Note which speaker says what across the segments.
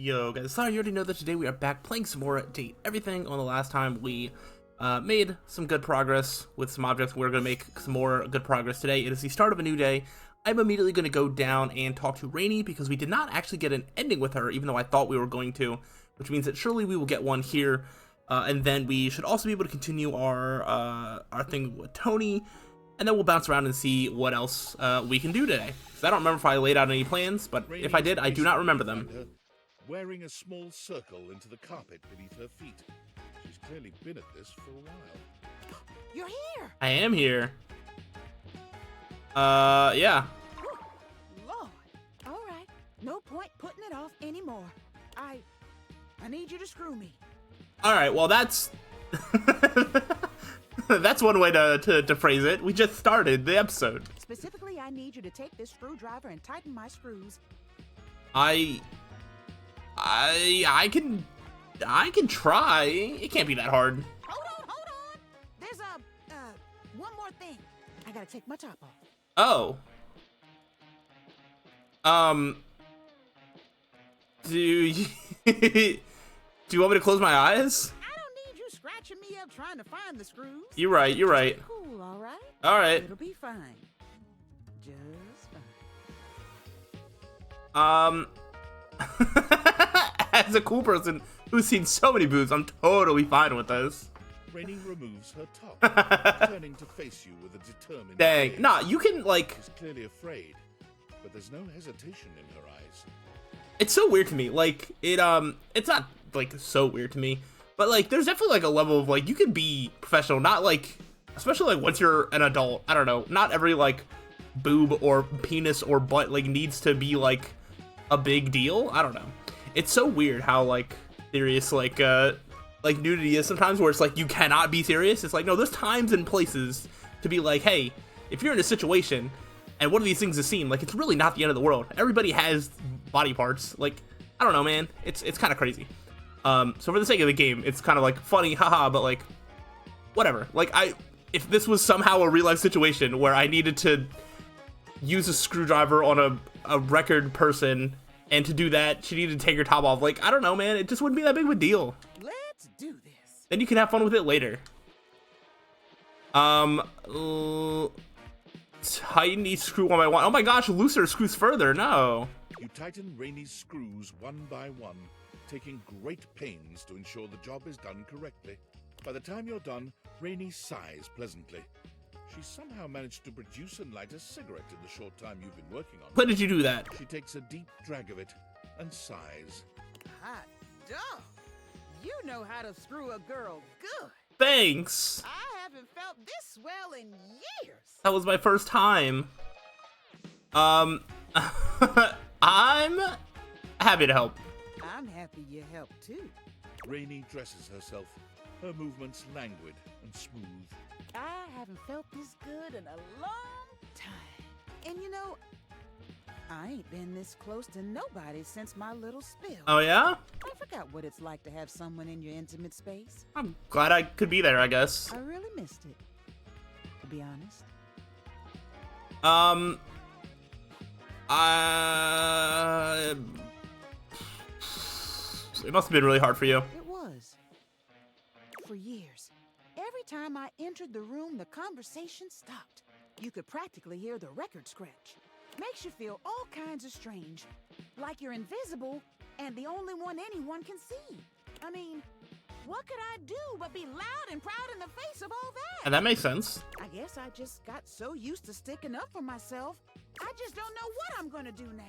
Speaker 1: Yo guys, sorry you already know that today we are back playing some more Date Everything. On the last time we made some good progress with some objects. We're going to make some more good progress today. It is the start of a new day. I'm immediately going to go down and talk to Rainy because we did not actually get an ending with her, even though I thought we were going to, which means that surely we will get one here. And then we should also be able to continue our thing with Tony, and then we'll bounce around and see what else we can do today. So I don't remember if I laid out any plans, but if I did, I do not remember them.
Speaker 2: Wearing a small circle into the carpet beneath her feet. She's clearly been at this for a while.
Speaker 3: You're here!
Speaker 1: I am here. Yeah.
Speaker 3: Lord. All right. No point putting it off anymore. I need you to screw me.
Speaker 1: All right. Well, that's that's one way to phrase it. We just started the episode.
Speaker 3: Specifically, I need you to take this screwdriver and tighten my screws.
Speaker 1: I can try. It can't be that hard.
Speaker 3: Hold on. There's one more thing. I gotta take my top off.
Speaker 1: Oh. Do you want me to close my eyes?
Speaker 3: I don't need you scratching me up trying to find the screws.
Speaker 1: You're right.
Speaker 3: Cool, all right?
Speaker 1: All right.
Speaker 3: It'll be fine. Just
Speaker 1: Um,
Speaker 3: fine.
Speaker 1: as a cool person who's seen so many boobs, I'm totally fine with this.
Speaker 2: Rainy removes her top, turning to face you with a determined
Speaker 1: Dang.
Speaker 2: gaze.
Speaker 1: Nah, you can, like...
Speaker 2: She's clearly afraid, but there's no hesitation in her eyes.
Speaker 1: It's so weird to me. Like, it's not, like, so weird to me. But, like, there's definitely, like, a level of, like, you can be professional, not, like... Especially, like, once you're an adult. I don't know. Not every, like, boob or penis or butt, like, needs to be, like, a big deal. I don't know. It's so weird how, like, serious, like nudity is sometimes, where it's like you cannot be serious. It's like, no, there's times and places to be like, hey, if you're in a situation and one of these things is seen, like, it's really not the end of the world. Everybody has body parts. Like, I don't know, man. It's kind of crazy. So for the sake of the game, it's kind of like funny, haha, but like, whatever. Like, if this was somehow a real life situation where I needed to use a screwdriver on a record person, and to do that, she needed to take her top off. Like, I don't know, man. It just wouldn't be that big of a deal.
Speaker 3: Let's do this.
Speaker 1: Then you can have fun with it later. Tighten each screw one by one. Oh my gosh, looser screws further. No.
Speaker 2: You tighten Rainy's screws one by one, taking great pains to ensure the job is done correctly. By the time you're done, Rainy sighs pleasantly. She somehow managed to produce and light a cigarette in the short time you've been working on it.
Speaker 1: When did you do that?
Speaker 2: She takes a deep drag of it and sighs.
Speaker 3: Hot dog. You know how to screw a girl good.
Speaker 1: Thanks.
Speaker 3: I haven't felt this well in years.
Speaker 1: That was my first time. I'm happy to help.
Speaker 3: I'm happy you helped too.
Speaker 2: Rainy dresses herself, her movements languid and smooth.
Speaker 3: I haven't felt this good in a long time. And you know, I ain't been this close to nobody since my little spill.
Speaker 1: Oh yeah?
Speaker 3: I forgot what it's like to have someone in your intimate space.
Speaker 1: I'm glad I could be there, I guess.
Speaker 3: I really missed it, to be honest.
Speaker 1: It must have been really hard for you.
Speaker 3: It was. For years. Every time I entered the room, the conversation stopped. You could practically hear the record scratch. Makes you feel all kinds of strange. Like you're invisible and the only one anyone can see. I mean, what could I do but be loud and proud in the face of all that?
Speaker 1: And that makes sense.
Speaker 3: I guess I just got so used to sticking up for myself, I just don't know what I'm gonna do now.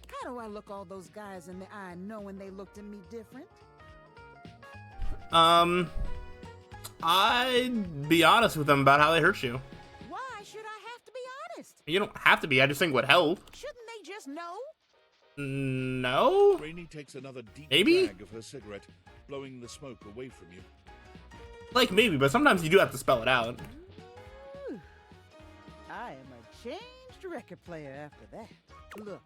Speaker 3: How do I look all those guys in the eye knowing they looked at me different?
Speaker 1: I'd be honest with them about how they hurt you.
Speaker 3: Why should I have to be honest?
Speaker 1: You don't have to be. I just think would help.
Speaker 3: Shouldn't they just know?
Speaker 1: No?
Speaker 2: Rainy takes another deep
Speaker 1: Maybe?
Speaker 2: drag of her cigarette, blowing the smoke away from you.
Speaker 1: Like, maybe, but sometimes you do have to spell it out.
Speaker 3: Ooh. I am a changed record player after that. Look,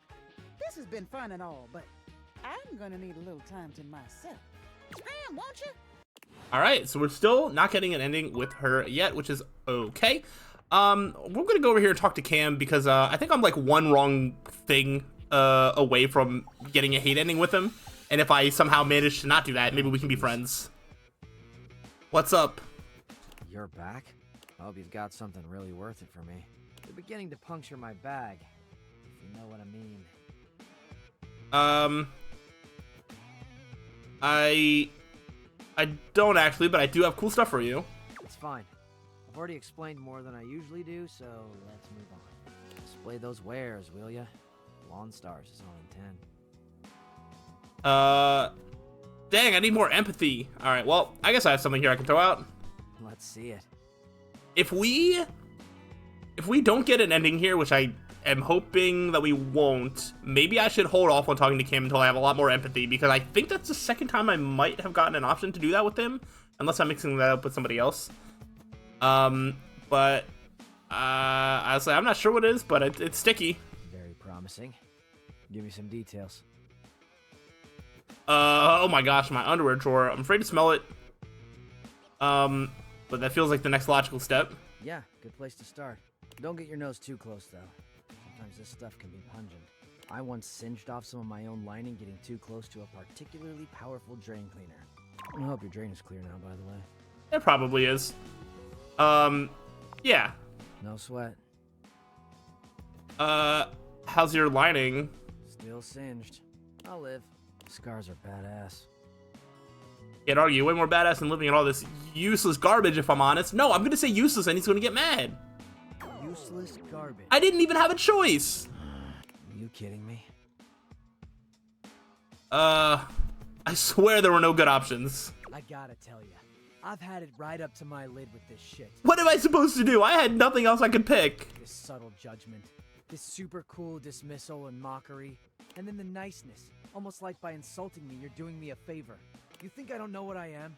Speaker 3: this has been fun and all, but I'm gonna need a little time to myself. Scram, won't you?
Speaker 1: Alright, so we're still not getting an ending with her yet, which is okay. We're gonna go over here and talk to Cam because I think I'm like one wrong thing away from getting a hate ending with him. And if I somehow manage to not do that, maybe we can be friends. What's up?
Speaker 4: You're back? I hope you've got something really worth it for me. You're beginning to puncture my bag, if you know what I mean.
Speaker 1: I don't actually, but I do have cool stuff for you.
Speaker 4: It's fine. I've already explained more than I usually do, so let's move on. Display those wares, will ya? Lawn Stars is on in 10.
Speaker 1: Dang, I need more empathy. Alright, well, I guess I have something here I can throw out.
Speaker 4: Let's see it.
Speaker 1: If we don't get an ending here, which I am hoping that we won't, maybe I should hold off on talking to Kim until I have a lot more empathy, because I think that's the second time I might have gotten an option to do that with him, unless I'm mixing that up with somebody else. But honestly, I'm not sure what it is, but it's sticky.
Speaker 4: Very promising. Give me some details.
Speaker 1: Oh my gosh, my underwear drawer. I'm afraid to smell it. But that feels like the next logical step.
Speaker 4: Yeah, good place to start. Don't get your nose too close, though. Sometimes this stuff can be pungent. I once singed off some of my own lining getting too close to a particularly powerful drain cleaner. I hope your drain is clear now, by the way.
Speaker 1: It probably is. Yeah.
Speaker 4: No sweat.
Speaker 1: How's your lining?
Speaker 4: Still singed. I'll live. Scars are badass.
Speaker 1: Can't argue. Way more badass than living in all this useless garbage, if I'm honest. No, I'm gonna say useless and he's gonna get mad.
Speaker 4: Useless garbage.
Speaker 1: I didn't even have a choice.
Speaker 4: Are you kidding me?
Speaker 1: I swear there were no good options.
Speaker 4: I gotta tell ya, I've had it right up to my lid with this shit.
Speaker 1: What am I supposed to do? I had nothing else I could pick.
Speaker 4: This subtle judgment, this super cool dismissal and mockery, and then the niceness, almost like by insulting me, you're doing me a favor. You think I don't know what I am?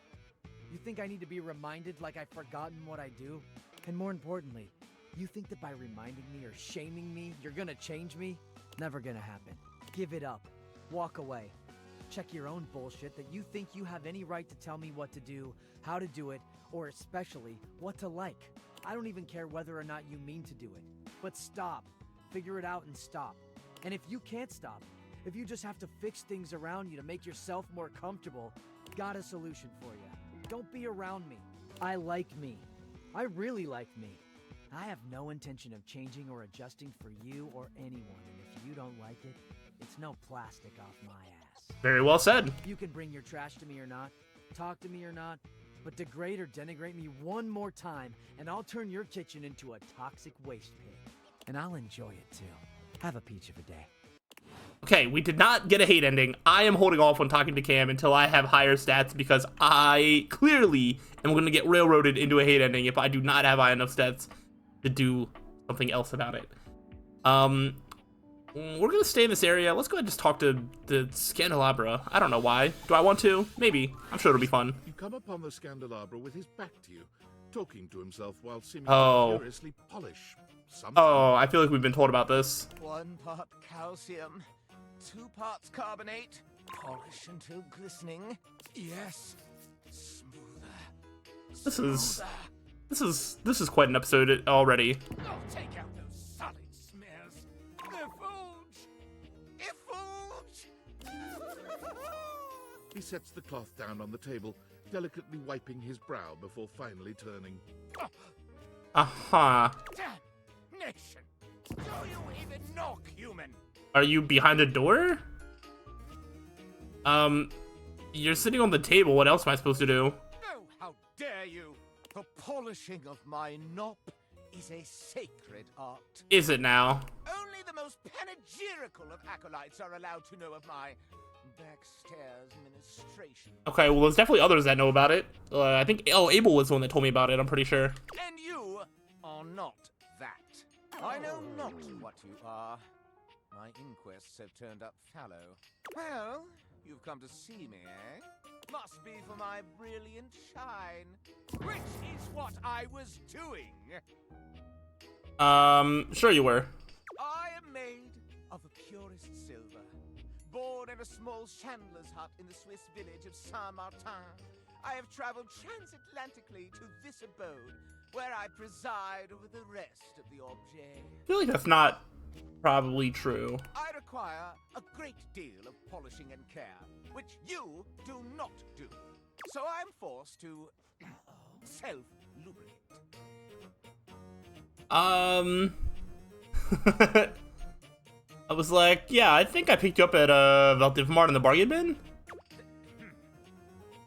Speaker 4: You think I need to be reminded like I've forgotten what I do? And more importantly, you think that by reminding me or shaming me, you're gonna change me? Never gonna happen. Give it up. Walk away. Check your own bullshit that you think you have any right to tell me what to do, how to do it, or especially what to like. I don't even care whether or not you mean to do it. But stop. Figure it out and stop. And if you can't stop, if you just have to fix things around you to make yourself more comfortable, got a solution for you. Don't be around me. I like me. I really like me. I have no intention of changing or adjusting for you or anyone, and if you don't like it, it's no plastic off my ass.
Speaker 1: Very well said.
Speaker 4: You can bring your trash to me or not, talk to me or not, but degrade or denigrate me one more time, and I'll turn your kitchen into a toxic waste pit. And I'll enjoy it too. Have a peach of a day.
Speaker 1: Okay, we did not get a hate ending. I am holding off on talking to Cam until I have higher stats because I clearly am going to get railroaded into a hate ending if I do not have high enough stats to do something else about it. We're going to stay in this area. Let's go ahead and just talk to the Scandelabra. I don't know why. Do I want to? Maybe. I'm sure it'll be fun.
Speaker 2: You come upon the Scandelabra with his back to you, talking to himself while seeming
Speaker 1: Oh.
Speaker 2: to furiously polish something.
Speaker 1: Oh, I feel like we've been told about this.
Speaker 5: 1 part calcium, 2 parts carbonate, polish until glistening. Yes, smoother.
Speaker 1: This is quite an episode already.
Speaker 5: I'll take out those solid smears. Effulge! Effulge!
Speaker 2: He sets the cloth down on the table, delicately wiping his brow before finally turning.
Speaker 1: Uh-huh.
Speaker 5: Damnation! Do you even knock, human?
Speaker 1: Are you behind a door? You're sitting on the table. What else am I supposed to do?
Speaker 5: Oh, how dare you! The polishing of my knob is a sacred art.
Speaker 1: Is it now?
Speaker 5: Only the most panegyrical of acolytes are allowed to know of my backstairs ministration.
Speaker 1: Okay, well, there's definitely others that know about it. I think, Abel was the one that told me about it, I'm pretty sure.
Speaker 5: And you are not that. I know not what you are. My inquests have turned up fallow. Well, you've come to see me, eh? Must be for my brilliant shine. Which is what I was doing.
Speaker 1: Sure you were.
Speaker 5: I am made of the purest silver. Born in a small chandler's hut in the Swiss village of Saint-Martin, I have traveled transatlantically to this abode, where I preside over the rest of the objet.
Speaker 1: I feel like that's not probably true.
Speaker 5: I require a great deal of polishing and care, which you do not do. So I'm forced to self-lubricate.
Speaker 1: I was like, yeah, I think I picked you up at Valdivmar in the bargain bin.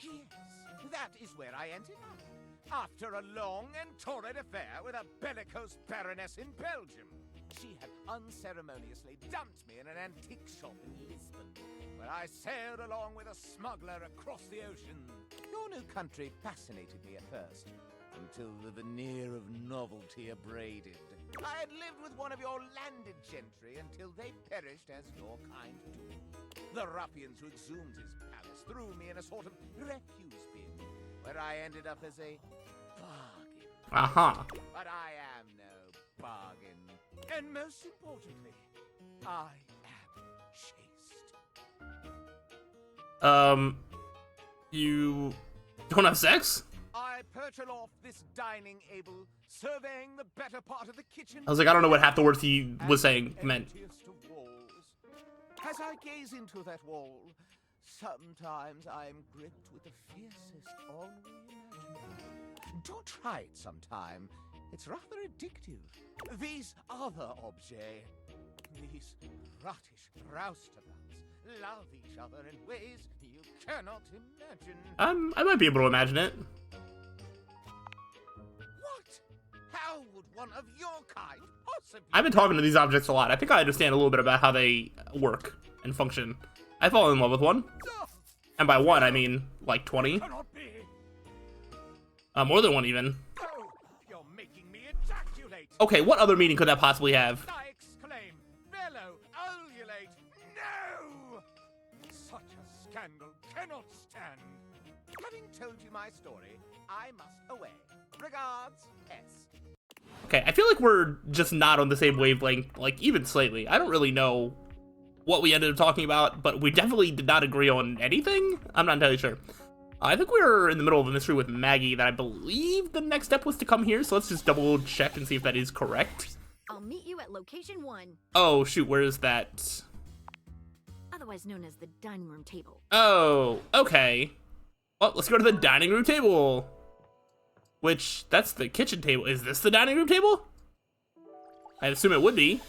Speaker 5: Yes, that is where I ended up. After a long and torrid affair with a bellicose baroness in Belgium. She had unceremoniously dumped me in an antique shop in Lisbon, where I sailed along with a smuggler across the ocean. Your new country fascinated me at first, until the veneer of novelty abraded. I had lived with one of your landed gentry until they perished as your kind do. The ruffians who exhumed his palace threw me in a sort of refuse bin, where I ended up as a bargain. But I am no bargain. And most importantly, I am chaste.
Speaker 1: You don't have sex?
Speaker 5: I perch aloft this dining able, surveying the better part of the kitchen.
Speaker 1: I was like, I don't know what half the words he was saying meant.
Speaker 5: Of walls. As I gaze into that wall, sometimes I am gripped with the fiercest ennui imaginable. Do try it sometime. It's rather addictive. These other objets, these rottish roustabouts, love each other in ways you cannot imagine.
Speaker 1: I might be able to imagine it.
Speaker 5: What? How would one of your kind possibly?
Speaker 1: I've been talking to these objects a lot. I think I understand a little bit about how they work and function. I fall in love with one. And by one, I mean like 20.
Speaker 5: Cannot be.
Speaker 1: More than one even.
Speaker 5: Oh, you're making me ejaculate.
Speaker 1: Okay, what other meaning could that possibly have?
Speaker 5: I exclaim, bellow, ululate. No! Such a scandal cannot stand. Having told you my story, I must away. Regards, S.
Speaker 1: Okay, I feel like we're just not on the same wavelength, like even slightly. I don't really know what we ended up talking about, but we definitely did not agree on anything. I'm not entirely sure. I think we're in the middle of a mystery with Maggie that I believe the next step was to come here, so let's just double check and see if that is correct.
Speaker 6: I'll meet you at location 1.
Speaker 1: Oh, shoot, where is that?
Speaker 6: Otherwise known as the dining room table.
Speaker 1: Oh, okay. Well, let's go to the dining room table. Which, that's the kitchen table. Is this the dining room table? I assume it would be.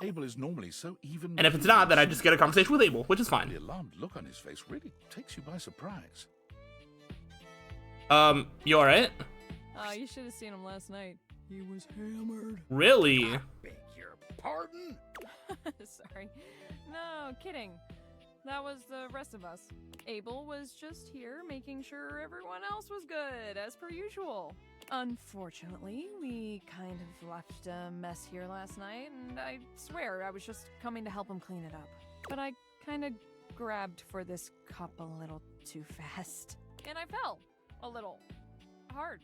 Speaker 2: Abel is normally so even.
Speaker 1: And if it's not, then I just get a conversation with Abel, which is fine.
Speaker 2: The alarmed look on his face really takes you by surprise.
Speaker 1: You alright?
Speaker 7: You should have seen him last night. He was hammered.
Speaker 1: Really?
Speaker 5: Beg your pardon?
Speaker 7: Sorry. No, kidding. That was the rest of us. Abel was just here making sure everyone else was good, as per usual. Unfortunately, we kind of left a mess here last night, and I swear I was just coming to help him clean it up. But I kind of grabbed for this cup a little too fast. And I fell a little hard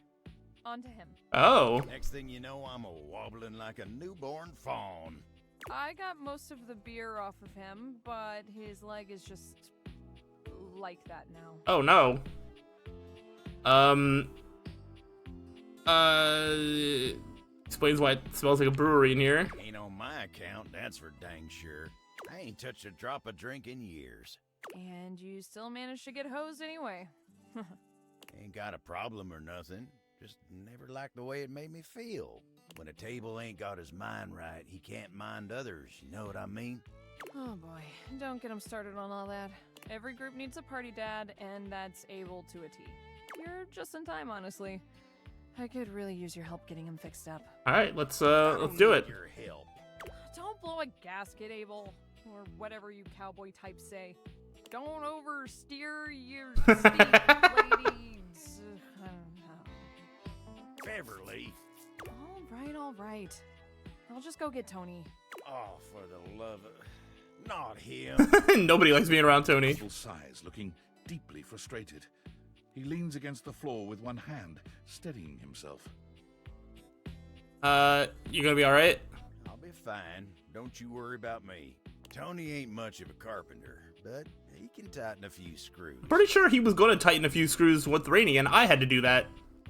Speaker 7: onto him.
Speaker 1: Oh.
Speaker 8: Next thing you know, I'm wobbling like a newborn fawn.
Speaker 7: I got most of the beer off of him, but his leg is just like that now.
Speaker 1: Oh, no. Explains why it smells like a brewery in here.
Speaker 8: Ain't on my account, that's for dang sure. I ain't touched a drop of drink in years.
Speaker 7: And you still managed to get hosed anyway.
Speaker 8: Ain't got a problem or nothing. Just never liked the way it made me feel. When a table ain't got his mind right, he can't mind others, you know what I mean?
Speaker 7: Oh boy, don't get him started on all that. Every group needs a party dad, and that's Abel to a T. You're just in time, honestly. I could really use your help getting him fixed up.
Speaker 1: Alright, let's do it.
Speaker 8: Your help.
Speaker 7: Don't blow a gasket, Abel. Or whatever you cowboy types say. Don't oversteer your steep, ladies. I don't know.
Speaker 8: Beverly.
Speaker 7: All right. I'll just go get Tony.
Speaker 8: Oh, for the love of... Not him.
Speaker 1: Nobody likes being around Tony.
Speaker 2: Abel sighs, looking deeply frustrated. He leans against the floor with one hand, steadying himself.
Speaker 1: You gonna be alright?
Speaker 8: I'll be fine. Don't you worry about me. Tony ain't much of a carpenter, but he can tighten a few screws.
Speaker 1: Pretty sure he was gonna tighten a few screws with Rainy, and I had to do that.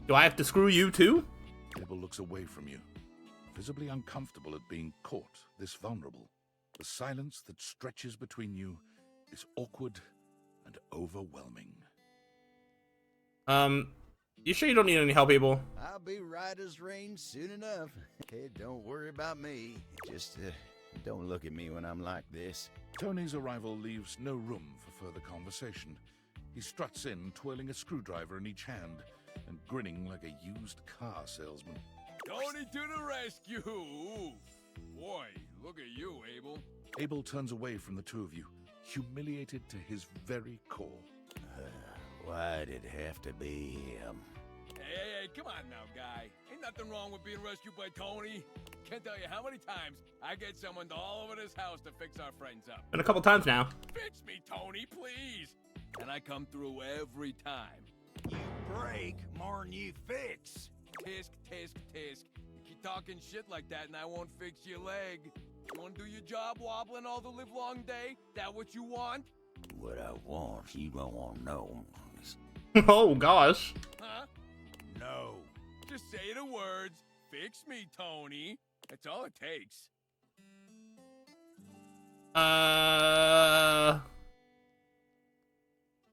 Speaker 1: Do I have to screw you too?
Speaker 2: Abel looks away from you, visibly uncomfortable at being caught this vulnerable. The silence that stretches between you is awkward and overwhelming.
Speaker 1: You sure you don't need any help, Abel?
Speaker 8: I'll be right as rain soon enough. Hey, don't worry about me. Just don't look at me when I'm like this.
Speaker 2: Tony's arrival leaves no room for further conversation. He struts in, twirling a screwdriver in each hand and grinning like a used car salesman.
Speaker 9: Tony to the rescue! Boy, look at you, Abel.
Speaker 2: Abel turns away from the two of you, humiliated to his very core.
Speaker 8: Why'd it have to be him?
Speaker 9: Hey, come on now, guy. Ain't nothing wrong with being rescued by Tony. Can't tell you how many times I get summoned all over this house to fix our friends up.
Speaker 1: Been a couple times now.
Speaker 9: Fix me, Tony, please! And I come through every time.
Speaker 8: You break more'n you fix.
Speaker 9: Tisk, tisk, tisk. You keep talking shit like that and I won't fix your leg. You wanna do your job wobbling all the livelong day? That what you want?
Speaker 8: What I want, you don't want to know.
Speaker 1: Oh, gosh.
Speaker 9: Huh?
Speaker 8: No.
Speaker 9: Just say the words, fix me, Tony. That's all it takes.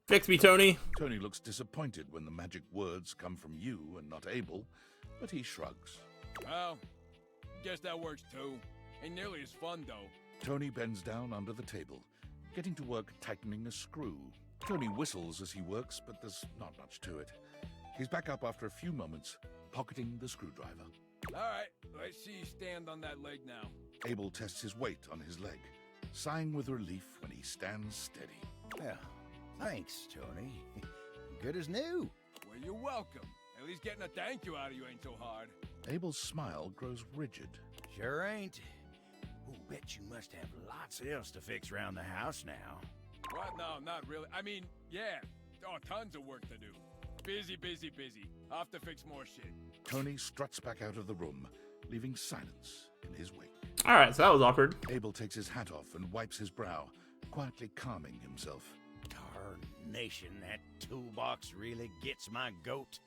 Speaker 1: Fix me, Tony.
Speaker 2: Tony looks disappointed when the magic words come from you and not Abel, but he shrugs.
Speaker 9: Well, guess that works too. Ain't nearly as fun, though.
Speaker 2: Tony bends down under the table, getting to work tightening a screw. Tony whistles as he works, but there's not much to it. He's back up after a few moments, pocketing the screwdriver.
Speaker 9: All right, let's see you stand on that leg now.
Speaker 2: Abel tests his weight on his leg, sighing with relief when he stands steady.
Speaker 8: Yeah, thanks, Tony. Good as new.
Speaker 9: Well, you're welcome. At least getting a thank you out of you ain't so hard.
Speaker 2: Abel's smile grows rigid.
Speaker 8: Sure ain't. Ooh, bet you must have lots else to fix around the house now.
Speaker 9: What? No, not really. I mean, yeah. Oh, tons of work to do. Busy, busy, busy. I'll have to fix more shit.
Speaker 2: Tony struts back out of the room, leaving silence in his wake.
Speaker 1: All right, so that was awkward.
Speaker 2: Abel takes his hat off and wipes his brow, quietly calming himself.
Speaker 8: Tarnation, that toolbox really gets my goat.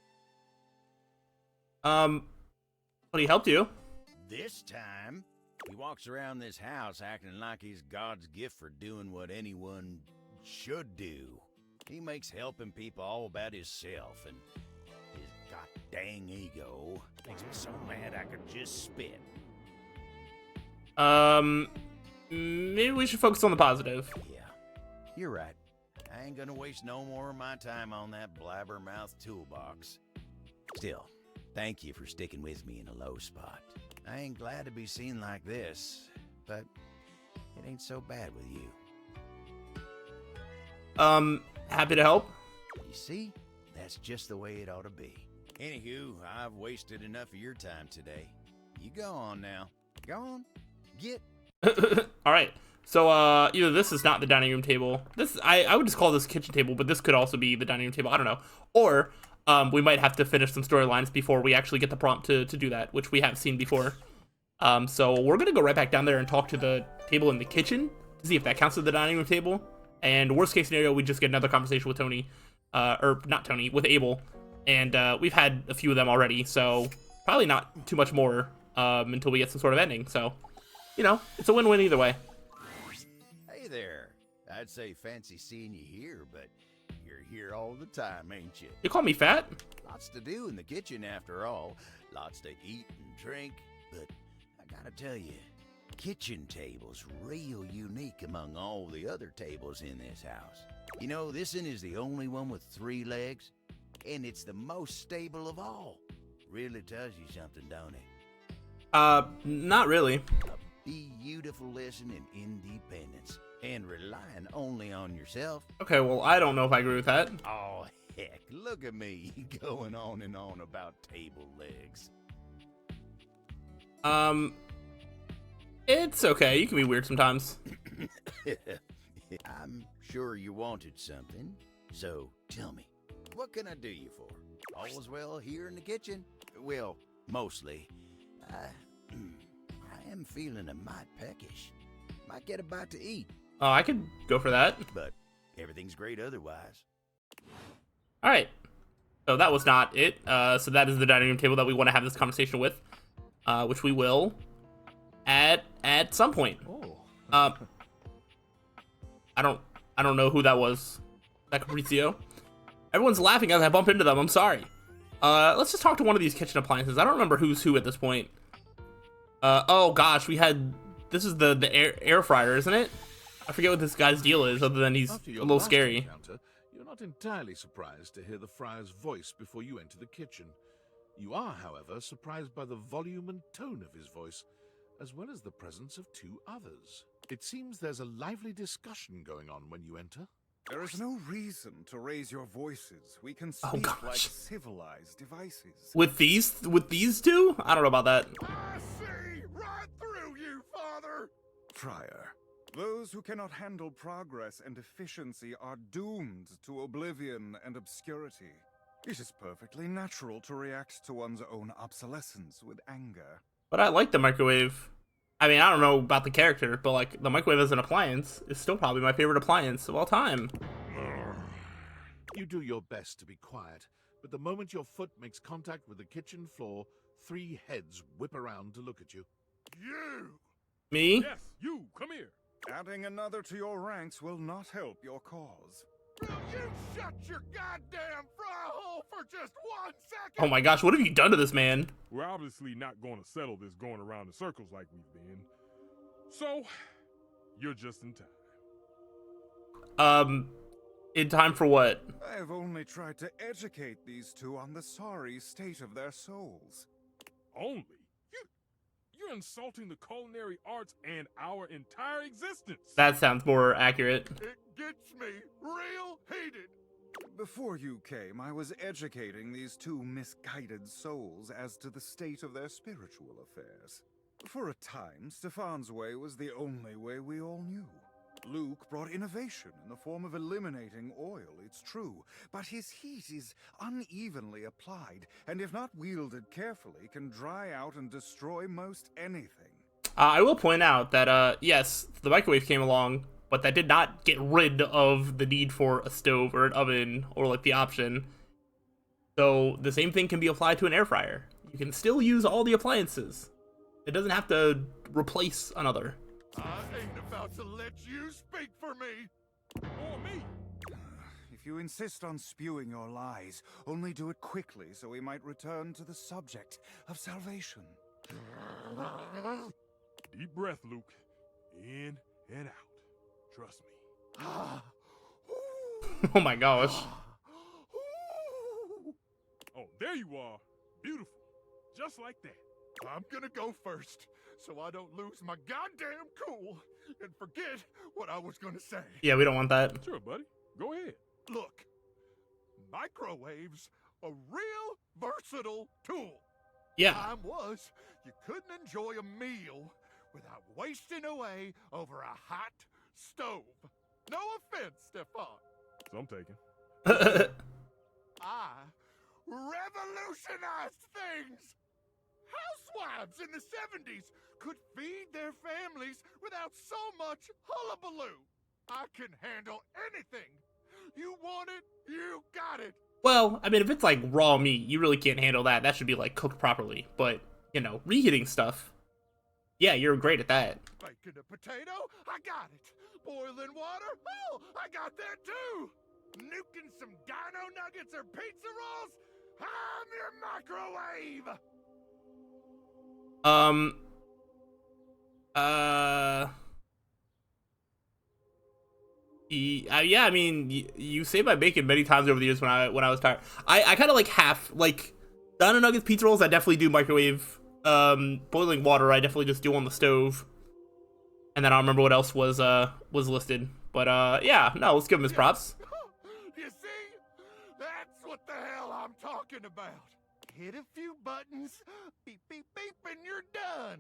Speaker 1: But he helped you.
Speaker 8: This time, he walks around this house acting like he's God's gift for doing what anyone should do. He makes helping people all about himself, and his god-dang ego makes me so mad I could just spit.
Speaker 1: Maybe we should focus on the positive.
Speaker 8: Yeah, you're right. I ain't gonna waste no more of my time on that blabbermouth toolbox. Still, thank you for sticking with me in a low spot. I ain't glad to be seen like this, but it ain't so bad with you.
Speaker 1: Happy to help.
Speaker 8: You see? That's just the way it ought to be. Anywho, I've wasted enough of your time today. You go on now. Go on. Get.
Speaker 1: All right. So, either this is not the dining room table. This I would just call this kitchen table, but this could also be the dining room table. I don't know. Or we might have to finish some storylines before we actually get the prompt to do that, which we have seen before. So we're gonna go right back down there and talk to the table in the kitchen to see if that counts as the dining room table. And worst case scenario, we just get another conversation with Tony, or not Tony, with Abel. And we've had a few of them already, so probably not too much more until we get some sort of ending. So, you know, it's a win-win either way.
Speaker 8: Hey there. I'd say fancy seeing you here, but you're here all the time, ain't you?
Speaker 1: You call me fat?
Speaker 8: Lots to do in the kitchen after all. Lots to eat and drink, but I gotta tell you, kitchen table's real unique among all the other tables in this house. You know, this one is the only one with 3 legs, and it's the most stable of all. Really tells you something, don't it?
Speaker 1: Not really.
Speaker 8: A beautiful lesson in independence and relying only on yourself.
Speaker 1: Okay, well, I don't know if I agree with that.
Speaker 8: Oh, heck, look at me going on and on about table legs.
Speaker 1: It's okay. You can be weird sometimes.
Speaker 8: I'm sure you wanted something, so tell me, what can I do you for? All's well here in the kitchen? Well, mostly. I am feeling a mite peckish. Might get a bite to eat.
Speaker 1: Oh, I could go for that.
Speaker 8: But everything's great otherwise.
Speaker 1: All right. So that was not it. So that is the dining room table that we want to have this conversation with. which we will at some point.
Speaker 2: Oh.
Speaker 1: I don't know who that was. Is that Capriccio? Everyone's laughing as I bump into them. I'm sorry. Let's just talk to one of these kitchen appliances. I don't remember who's who at this point. Oh gosh, this is the air fryer, isn't it? I forget what this guy's deal is, other than he's a
Speaker 2: After your
Speaker 1: little
Speaker 2: last
Speaker 1: scary.
Speaker 2: encounter, you're not entirely surprised to hear the friar's voice before you enter the kitchen. You are, however, surprised by the volume and tone of his voice, as well as the presence of two others. It seems there's a lively discussion going on when you enter.
Speaker 10: There is no reason to raise your voices. We can
Speaker 1: Oh,
Speaker 10: speak
Speaker 1: gosh.
Speaker 10: like civilized devices.
Speaker 1: With these two? I don't know about that.
Speaker 10: I see right through you, Father! Friar, those who cannot handle progress and efficiency are doomed to oblivion and obscurity. It is perfectly natural to react to one's own obsolescence with anger.
Speaker 1: But I like the microwave. I mean, I don't know about the character, but like the microwave as an appliance is still probably my favorite appliance of all time.
Speaker 2: You do your best to be quiet, but the moment your foot makes contact with the kitchen floor, 3 heads whip around to look at you.
Speaker 10: You!
Speaker 1: Me?
Speaker 9: Yes, you, come here.
Speaker 10: Adding another to your ranks will not help your cause. Will you shut your goddamn fry hole for just 1 second?
Speaker 1: Oh my gosh, what have you done to this man?
Speaker 11: We're obviously not going to settle this going around in circles like we've been. So, you're just in time.
Speaker 1: In time for what?
Speaker 10: I have only tried to educate these two on the sorry state of their souls.
Speaker 11: Only? You're insulting the culinary arts and our entire existence.
Speaker 1: That sounds more accurate.
Speaker 10: It gets me real heated. Before you came, I was educating these two misguided souls as to the state of their spiritual affairs. For a time, Stefan's way was the only way we all knew. Luke brought innovation in the form of eliminating oil, it's true, but his heat is unevenly applied, and if not wielded carefully, can dry out and destroy most anything.
Speaker 1: I will point out that, yes, the microwave came along, but that did not get rid of the need for a stove or an oven or, like, the option. So the same thing can be applied to an air fryer. You can still use all the appliances. It doesn't have to replace another.
Speaker 10: I ain't about to let you speak for me!
Speaker 11: Or me.
Speaker 10: If you insist on spewing your lies, only do it quickly so we might return to the subject of salvation.
Speaker 11: Deep breath, Luke. In and out. Trust me.
Speaker 1: Oh my gosh.
Speaker 11: Oh, there you are. Beautiful. Just like that.
Speaker 10: I'm gonna go first, so I don't lose my goddamn cool and forget what I was gonna say.
Speaker 1: Yeah, we don't want that.
Speaker 11: Sure, buddy. Go ahead.
Speaker 10: Look, microwaves a real versatile tool.
Speaker 1: Yeah.
Speaker 10: Time was you couldn't enjoy a meal without wasting away over a hot stove. No offense, Stefan.
Speaker 11: Some taken.
Speaker 10: I revolutionized things. Housewives in the 70s could feed their families without so much hullabaloo. I can handle anything. You want it, you got it.
Speaker 1: Well, I mean, if it's like raw meat, you really can't handle that. That should be like cooked properly. But, you know, reheating stuff. Yeah, you're great at that.
Speaker 10: Baking a potato, I got it. Boiling water, oh, I got that too. Nuking some dino nuggets or pizza rolls, I'm your microwave.
Speaker 1: Yeah, I mean, you say my bacon many times over the years when I was tired. I kind of like half, like, dino nuggets, pizza rolls, I definitely do microwave. Boiling water, I definitely just do on the stove. And then I don't remember what else was listed. But, yeah, no, let's give him his props.
Speaker 10: You see? That's what the hell I'm talking about. Hit a few buttons, beep, beep, beep, and you're done.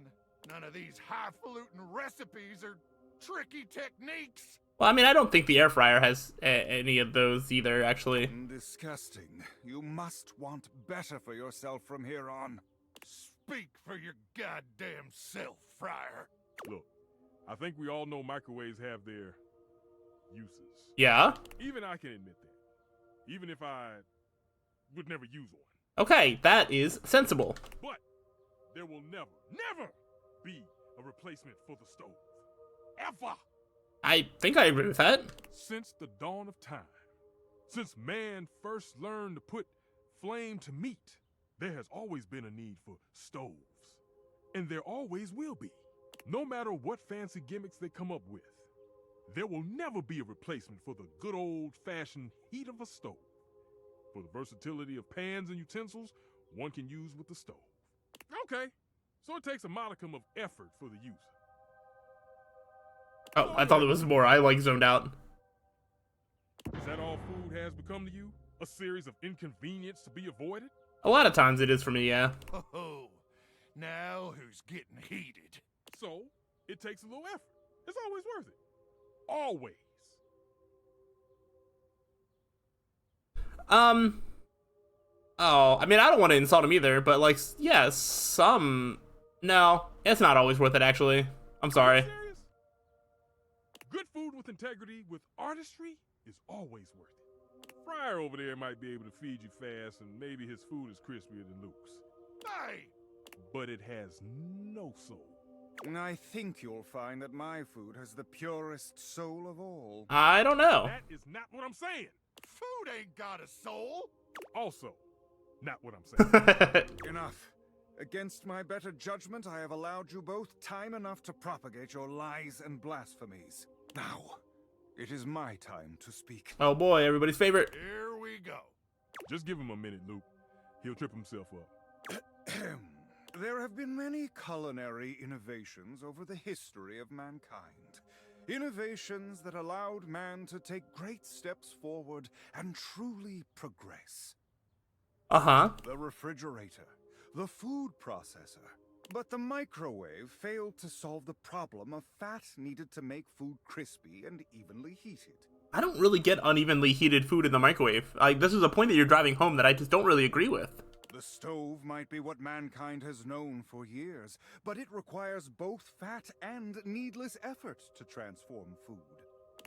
Speaker 10: None of these highfalutin recipes or tricky techniques.
Speaker 1: Well, I mean, I don't think the air fryer has any of those either, actually.
Speaker 10: Disgusting. You must want better for yourself from here on. Speak for your goddamn self, Friar.
Speaker 11: Look, I think we all know microwaves have their uses.
Speaker 1: Yeah?
Speaker 11: Even I can admit that. Even if I would never use one.
Speaker 1: Okay, that is sensible.
Speaker 11: But there will never be a replacement for the stove. Ever!
Speaker 1: I think I agree with that.
Speaker 11: Since the dawn of time, since man first learned to put flame to meat, there has always been a need for stoves. And there always will be. No matter what fancy gimmicks they come up with, there will never be a replacement for the good old-fashioned heat of a stove. For the versatility of pans and utensils one can use with the stove. Okay, so it takes a modicum of effort for the user.
Speaker 1: Oh, I thought there was more. I like zoned out.
Speaker 11: Is that all food has become to you? A series of inconvenience to be avoided?
Speaker 1: A lot of times it is for me, yeah.
Speaker 2: Oh, now who's getting heated?
Speaker 11: So, it takes a little effort. It's always worth it. Always.
Speaker 1: Oh, I mean, I don't want to insult him either, but like, yeah, no, it's not always worth it, actually. I'm sorry.
Speaker 11: Are you serious? Good food with integrity, with artistry, is always worth it. Fryer over there might be able to feed you fast, and maybe his food is crispier than Luke's.
Speaker 2: Hey!
Speaker 11: But it has no soul.
Speaker 10: I think you'll find that my food has the purest soul of all.
Speaker 1: I don't know.
Speaker 11: That is not what I'm saying.
Speaker 2: Food ain't got a soul!
Speaker 11: Also, not what I'm saying.
Speaker 10: Enough. Against my better judgment, I have allowed you both time enough to propagate your lies and blasphemies. Now, it is my time to speak.
Speaker 1: Oh boy, everybody's favorite.
Speaker 2: Here we go.
Speaker 11: Just give him a minute, Luke. He'll trip himself up.
Speaker 10: There have been many culinary innovations over the history of mankind. Innovations that allowed man to take great steps forward and truly progress.
Speaker 1: Uh-huh.
Speaker 10: The refrigerator, the food processor. But the microwave failed to solve the problem of fat needed to make food crispy and evenly heated.
Speaker 1: I don't really get unevenly heated food in the microwave. This is a point that you're driving home that I just don't really agree with.
Speaker 10: The stove might be what mankind has known for years, but it requires both fat and needless effort to transform food.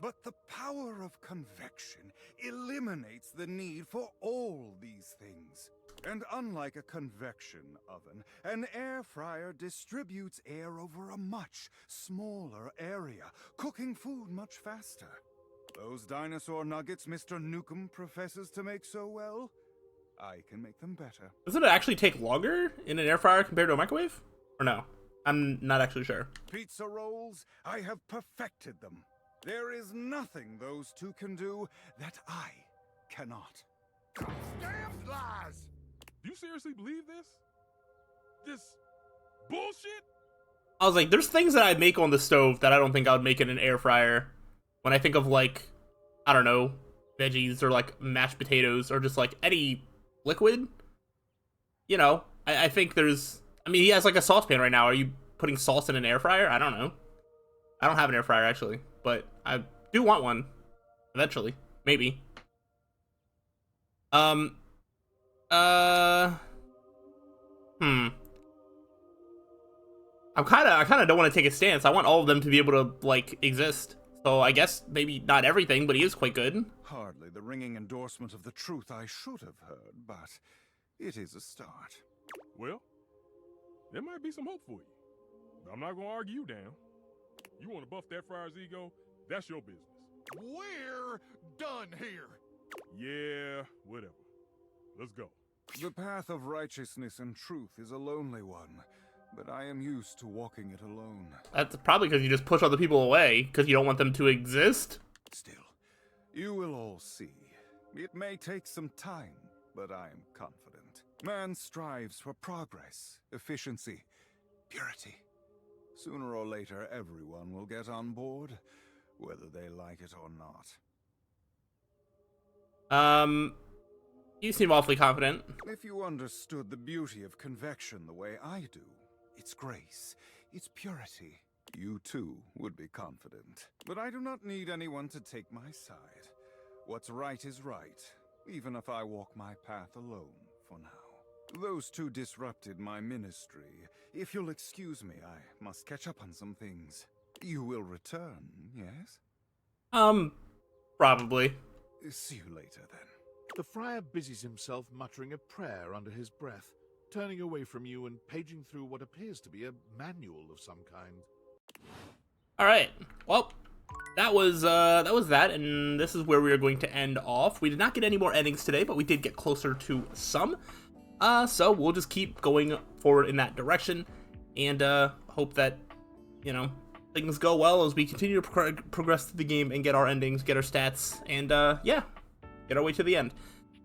Speaker 10: But the power of convection eliminates the need for all these things. And unlike a convection oven, an air fryer distributes air over a much smaller area, cooking food much faster. Those dinosaur nuggets Mr. Nukem professes to make so well, I can make them better.
Speaker 1: Doesn't it actually take longer in an air fryer compared to a microwave? Or no? I'm not actually sure.
Speaker 10: Pizza rolls, I have perfected them. There is nothing those two can do that I cannot.
Speaker 2: Damn lies!
Speaker 11: Do you seriously believe this? This bullshit?
Speaker 1: I was like, there's things that I'd make on the stove that I don't think I would make in an air fryer. When I think of like, I don't know, veggies or like mashed potatoes or just like any liquid, you know, I think there's, I mean, he has like a saucepan right now. Are you putting sauce in an air fryer? I don't know. I don't have an air fryer actually, but I do want one eventually, maybe. I kind of don't want to take a stance. I want all of them to be able to like exist. So I guess maybe not everything, but he is quite good.
Speaker 10: Hardly the ringing endorsement of the truth I should have heard, but it is a start.
Speaker 11: Well, there might be some hope for you. I'm not gonna argue you down. You want to buff that fryer's ego? That's your business.
Speaker 2: We're done here.
Speaker 11: Yeah, whatever. Let's go.
Speaker 10: The path of righteousness and truth is a lonely one, but I am used to walking it alone.
Speaker 1: That's probably because you just push other people away because you don't want them to exist.
Speaker 10: Still, you will all see. It may take some time, but I am confident. Man strives for progress, efficiency, purity. Sooner or later, everyone will get on board, whether they like it or not.
Speaker 1: You seem awfully confident.
Speaker 10: If you understood the beauty of convection the way I do, its grace, its purity, you too would be confident. But I do not need anyone to take my side. What's right is right, even if I walk my path alone for now. Those two disrupted my ministry. If you'll excuse me, I must catch up on some things. You will return, yes?
Speaker 1: Probably.
Speaker 10: See you later, then.
Speaker 2: The friar busies himself muttering a prayer under his breath, turning away from you and paging through what appears to be a manual of some kind.
Speaker 1: All right. Well, that was that, and this is where we are going to end off. We did not get any more endings today, but we did get closer to some. So we'll just keep going forward in that direction, and hope that, you know, things go well as we continue to progress through the game and get our endings, get our stats, and yeah, get our way to the end.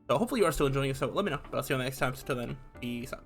Speaker 1: So hopefully you are still enjoying it. So let me know. But I'll see you on the next time. So till then, peace out.